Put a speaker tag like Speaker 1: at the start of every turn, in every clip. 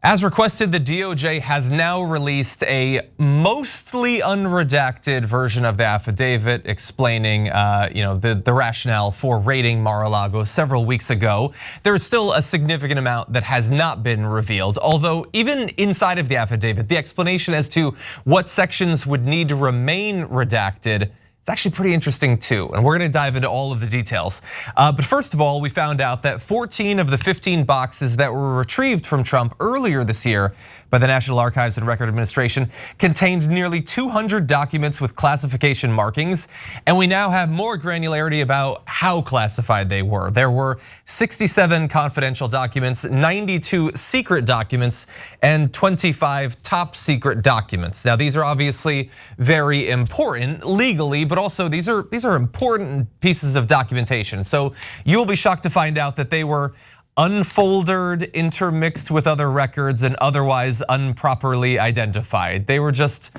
Speaker 1: As requested, the DOJ has now released a mostly unredacted version of the affidavit explaining the rationale for raiding Mar-a-Lago several weeks ago. There is still a significant amount that has not been revealed, although even inside of the affidavit, the explanation as to what sections would need to remain redacted, it's actually pretty interesting too, and we're gonna dive into all of the details. But first of all, we found out that 14 of the 15 boxes that were retrieved from Trump earlier this year by the National Archives and Record Administration contained nearly 200 documents with classification markings, and we now have more granularity about how classified they were. There were 67 confidential documents, 92 secret documents, and 25 top secret documents. Now, these are obviously very important legally, but also these are important pieces of documentation. So you'll be shocked to find out that they were unfoldered, intermixed with other records, and otherwise improperly identified. They were just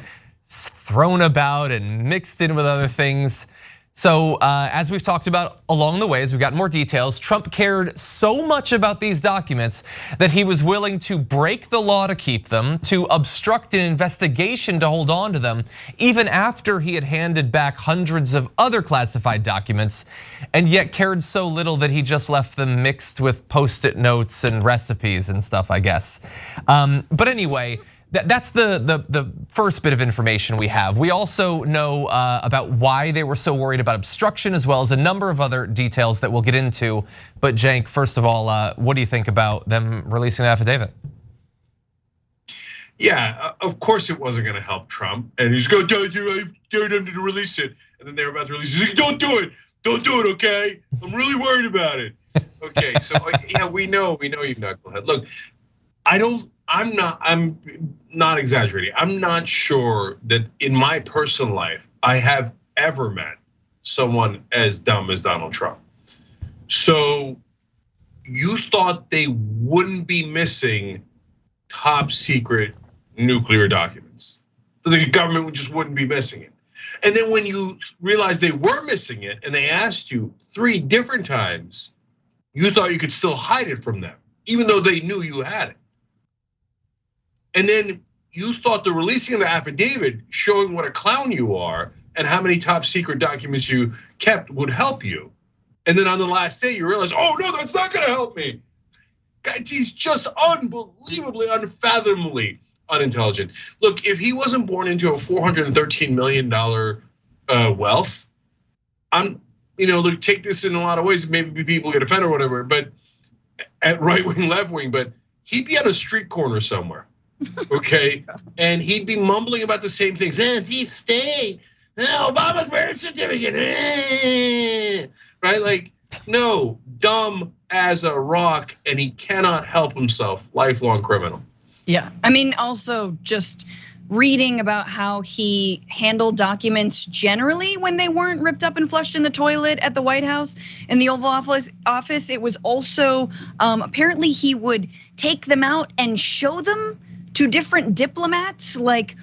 Speaker 1: thrown about and mixed in with other things. So as we've talked about along the way, as we've got more details, Trump cared so much about these documents that he was willing to break the law to keep them, to obstruct an investigation to hold on to them, even after he had handed back hundreds of other classified documents, and yet cared so little that he just left them mixed with Post-it notes and recipes and stuff, I guess. But anyway, that's the first bit of information we have. We also know about why they were so worried about obstruction, as well as a number of other details that we'll get into. But Cenk, first of all, what do you think about them releasing an affidavit?
Speaker 2: Yeah, of course it wasn't gonna help Trump. And he's going, I dared them to release it. And then they were about to release it. He's like, don't do it, okay? I'm really worried about it. Okay, so yeah, we know you knucklehead. Look, I'm not exaggerating. I'm not sure that in my personal life, I have ever met someone as dumb as Donald Trump. So you thought they wouldn't be missing top secret nuclear documents. The government just wouldn't be missing it. And then when you realized they were missing it and they asked you 3 different times, you thought you could still hide it from them, even though they knew you had it. And then you thought the releasing of the affidavit showing what a clown you are and how many top secret documents you kept would help you. And then on the last day, you realize, oh no, that's not gonna help me. Guys, he's just unbelievably, unfathomably unintelligent. Look, if he wasn't born into a $413 million wealth, look, take this in a lot of ways, maybe people get offended or whatever, but at right wing, left wing, but he'd be on a street corner somewhere. Okay, and he'd be mumbling about the same things. Deep state, Obama's birth certificate, right? Like, no, dumb as a rock, and he cannot help himself. Lifelong criminal.
Speaker 3: Yeah, I mean, also just reading about how he handled documents generally when they weren't ripped up and flushed in the toilet at the White House in the Oval Office. It was also apparently he would take them out and show them to different diplomats, like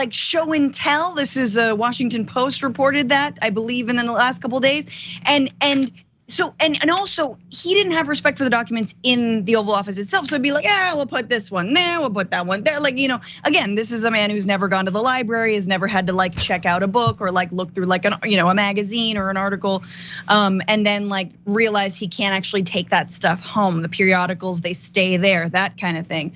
Speaker 3: show and tell. This is a Washington Post reported that, I believe, in the last couple of days, and also he didn't have respect for the documents in the Oval Office itself. So it'd be like, yeah, we'll put this one there, we'll put that one there. Like, again, this is a man who's never gone to the library, has never had to check out a book or look through a magazine or an article, and then realize he can't actually take that stuff home. The periodicals, they stay there, that kind of thing.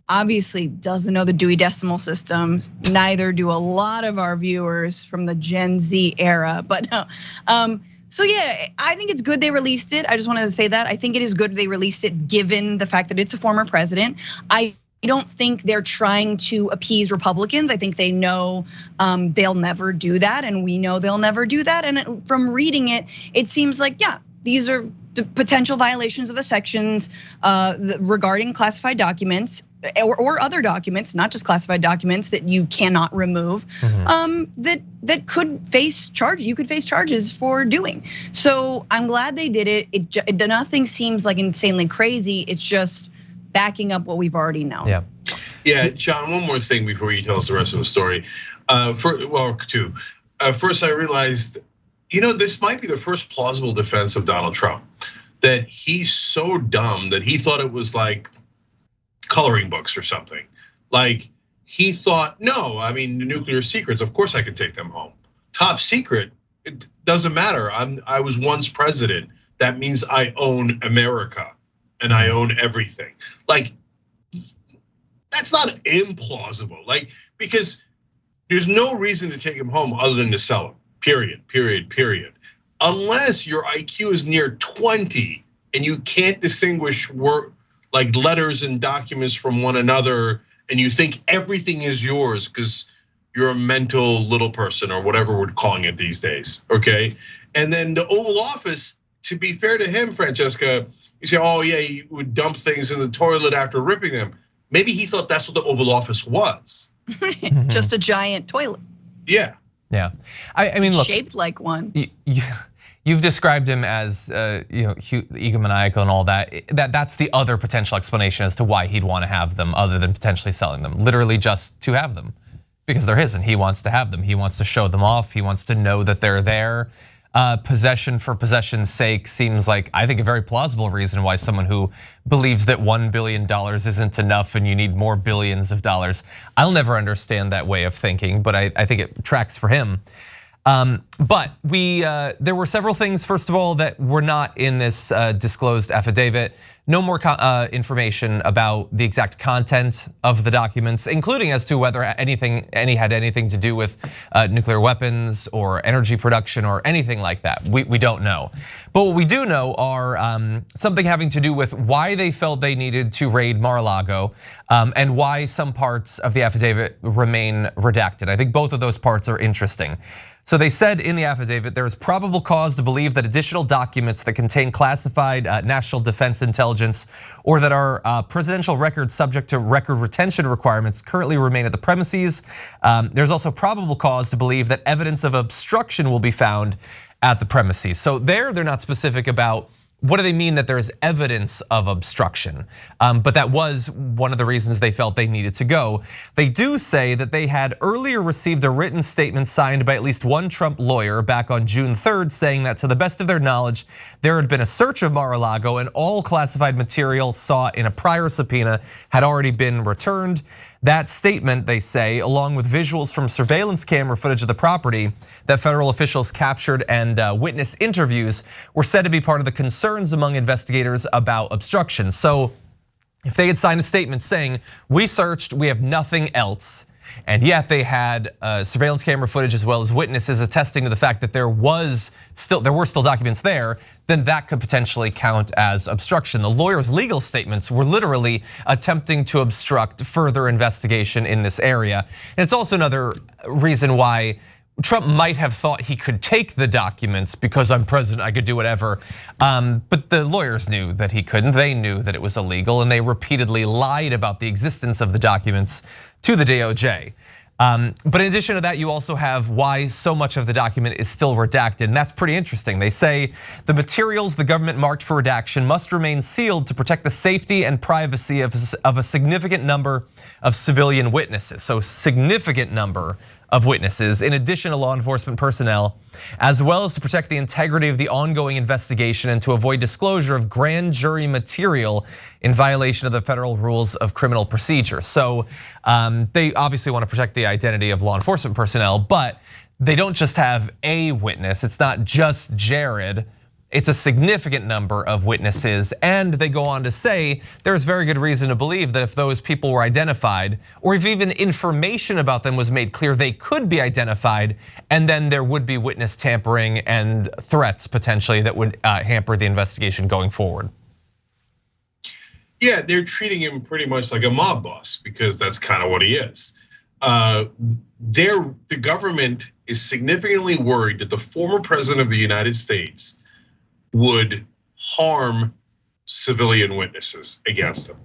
Speaker 3: Obviously doesn't know the Dewey Decimal System. Neither do a lot of our viewers from the Gen Z era, but so yeah, I think it's good they released it. I just wanted to say that. I think it is good they released it given the fact that it's a former president. I don't think they're trying to appease Republicans. I think they know they'll never do that, and we know they'll never do that. And from reading it, it seems like, yeah, these are the potential violations of the sections regarding classified documents or other documents, not just classified documents that you cannot remove, that could face charges. You could face charges for doing. So I'm glad they did it. Nothing seems like insanely crazy. It's just backing up what we've already known.
Speaker 2: Yeah, John. One more thing before you tell us the rest of the story. Two. First, I realized, this might be the first plausible defense of Donald Trump, that he's so dumb that he thought it was like coloring books or something. Like he thought, no, I mean, the nuclear secrets, of course I could take them home. Top secret, it doesn't matter. I was once president. That means I own America and I own everything. Like, that's not implausible. Like, because there's no reason to take him home other than to sell him, period. Unless your IQ is near 20 and you can't distinguish like letters and documents from one another, and you think everything is yours because you're a mental little person or whatever we're calling it these days, okay? And then the Oval Office, to be fair to him, Francesca, you say, oh yeah, he would dump things in the toilet after ripping them. Maybe he thought that's what the Oval Office was.
Speaker 3: Just a giant toilet.
Speaker 2: Yeah.
Speaker 1: Yeah, I mean, look,
Speaker 3: shaped like one.
Speaker 1: You've described him as egomaniacal and all that. That's the other potential explanation as to why he'd want to have them, other than potentially selling them. Literally just to have them, because they're his and he wants to have them. He wants to show them off. He wants to know that they're there. Possession for possession's sake seems like, I think, a very plausible reason why someone who believes that $1 billion isn't enough and you need more billions of dollars. I'll never understand that way of thinking, but I think it tracks for him. But there were several things, first of all, that were not in this disclosed affidavit. No more information about the exact content of the documents, including as to whether any had anything to do with nuclear weapons or energy production or anything like that. We don't know. But what we do know are something having to do with why they felt they needed to raid Mar-a-Lago and why some parts of the affidavit remain redacted. I think both of those parts are interesting. So they said in the affidavit, there is probable cause to believe that additional documents that contain classified national defense intelligence or that are presidential records subject to record retention requirements currently remain at the premises. There's also probable cause to believe that evidence of obstruction will be found at the premises. So they're not specific about what do they mean that there's evidence of obstruction? But that was one of the reasons they felt they needed to go. They do say that they had earlier received a written statement signed by at least one Trump lawyer back on June 3rd, saying that to the best of their knowledge, there had been a search of Mar-a-Lago and all classified material sought in a prior subpoena had already been returned. That statement, they say, along with visuals from surveillance camera footage of the property that federal officials captured and witness interviews were said to be part of the concerns among investigators about obstruction. So if they had signed a statement saying, we searched, we have nothing else, and yet they had surveillance camera footage as well as witnesses attesting to the fact that there were still documents there, then that could potentially count as obstruction. The lawyer's legal statements were literally attempting to obstruct further investigation in this area. And it's also another reason why Trump might have thought he could take the documents because I'm president, I could do whatever. But the lawyers knew that he couldn't. They knew that it was illegal and they repeatedly lied about the existence of the documents to the DOJ. But in addition to that, you also have why so much of the document is still redacted, and that's pretty interesting. They say the materials the government marked for redaction must remain sealed to protect the safety and privacy of a significant number of civilian witnesses. So significant number of witnesses, in addition to law enforcement personnel, as well as to protect the integrity of the ongoing investigation and to avoid disclosure of grand jury material in violation of the federal rules of criminal procedure. So they obviously want to protect the identity of law enforcement personnel, but they don't just have a witness. It's not just Jared. It's a significant number of witnesses, and they go on to say there's very good reason to believe that if those people were identified, or if even information about them was made clear, they could be identified, and then there would be witness tampering and threats potentially that would hamper the investigation going forward.
Speaker 2: Yeah, they're treating him pretty much like a mob boss because that's kind of what he is. The government is significantly worried that the former president of the United States would harm civilian witnesses against him,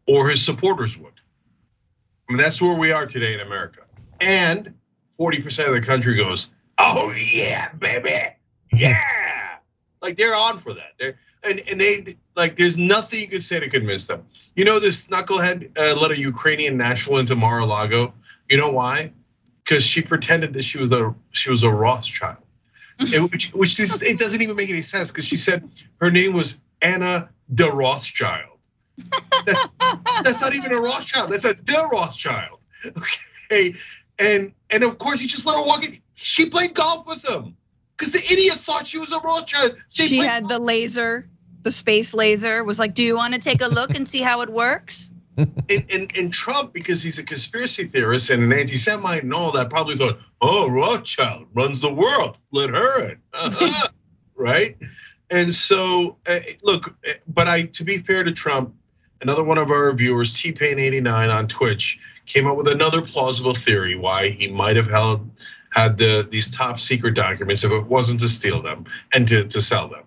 Speaker 2: or his supporters would. I mean, that's where we are today in America. And 40% of the country goes, oh yeah, baby, yeah. Like they're on for that. And they, like, there's nothing you could say to convince them. You know, this knucklehead let a Ukrainian national into Mar-a-Lago. You know why? Because she pretended that she was a Rothschild. Which it doesn't even make any sense because she said her name was Anna de Rothschild. That's not even a Rothschild. That's a De Rothschild. Okay, and of course he just let her walk in. She played golf with him because the idiot thought she was a Rothschild.
Speaker 3: She had the laser, the space laser. Was like, do you want to take a look and see how it works?
Speaker 2: And Trump, because he's a conspiracy theorist and an anti-Semite and all that, probably thought, oh, Rothschild runs the world. Let her in, right? And so, look, but to be fair to Trump, another one of our viewers, T-Pain89 on Twitch, came up with another plausible theory why he might have had these top secret documents if it wasn't to steal them and to sell them.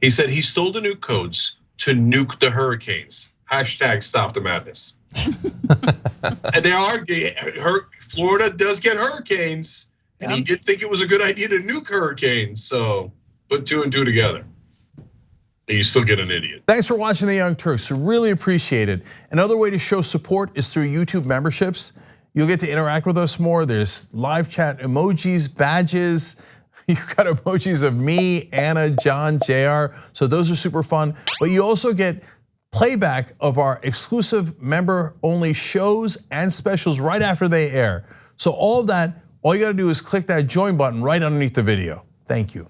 Speaker 2: He said he stole the nuke codes to nuke the hurricanes. Hashtag stop the madness. And Florida does get hurricanes, and he did think it was a good idea to nuke hurricanes. So put 2 and 2 together, and you still get an idiot.
Speaker 4: Thanks for watching the Young Turks. We really appreciate it. Another way to show support is through YouTube memberships. You'll get to interact with us more. There's live chat emojis, badges. You've got emojis of me, Anna, John, JR. So those are super fun. But you also get playback of our exclusive member-only shows and specials right after they air. So all of that, all you gotta do is click that join button right underneath the video. Thank you.